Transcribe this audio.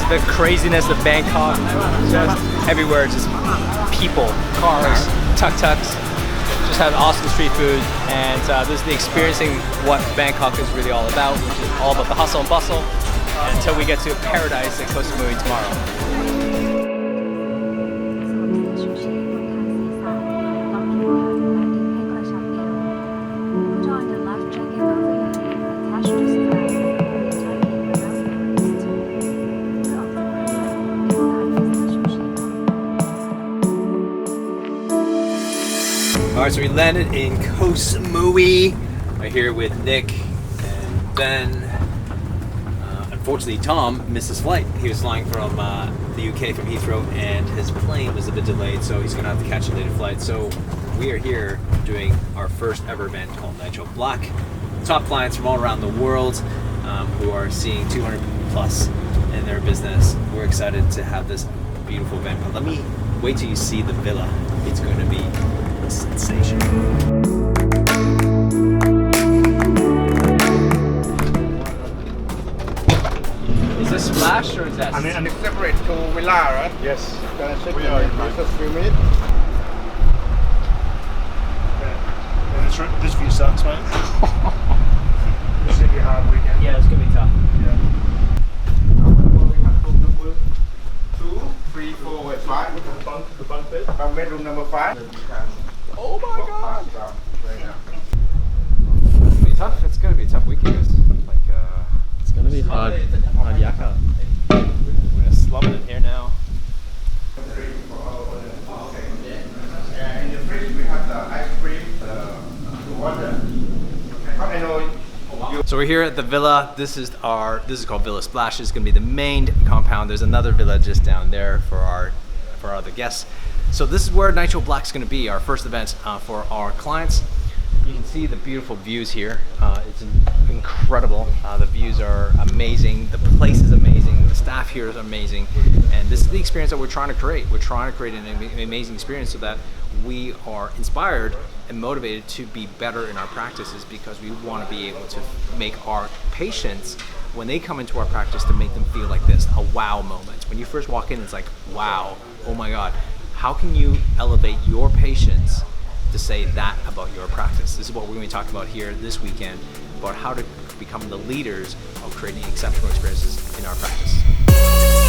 the craziness of Bangkok, just everywhere, just people, cars, tuk-tuks, just have awesome street food, and this is the experiencing what Bangkok is really all about, which is all about the hustle and bustle, until we get to paradise at Koh Samui tomorrow. Alright, so we landed in Koh Samui. We're here with Nick and Ben. Unfortunately, Tom missed his flight. He was flying from the UK from Heathrow, and his plane was a bit delayed, so he's going to have to catch a later flight. So we are here doing our first ever event called Nitro Black. Top clients from all around the world who are seeing 200 plus in their business. We're excited to have this beautiful event. But let me wait till you see the villa. It's going to be a sensation. Is this splash or is that? And it's separate to villa, right? Yes. Can I check We are in just a few minutes? This for your sons, mate. This is gonna be a hard weekend. Yeah, it's gonna be tough. Yeah. We have room number 2, 3, 4, 5. The bunk bed. Bedroom number 5. Oh my god! It's It's gonna be tough. It's gonna be a tough weekend. It's gonna be hard. Hard yaka. We're gonna slum it in here now. In the fridge we have the ice cream, the water. I know. So we're here at the villa. This is called Villa Splash. It's gonna be the main compound. There's another villa just down there for our other guests. So this is where Nitro Black is going to be, our first event for our clients. You can see the beautiful views here. It's incredible. The views are amazing. The place is amazing. The staff here is amazing. And this is the experience that we're trying to create. We're trying to create an amazing experience so that we are inspired and motivated to be better in our practices, because we want to be able to make our patients, when they come into our practice, to make them feel like this, a wow moment. When you first walk in, it's like, wow, oh my God. How can you elevate your patients to say that about your practice? This is what we're going to be talking about here this weekend, about how to become the leaders of creating exceptional experiences in our practice.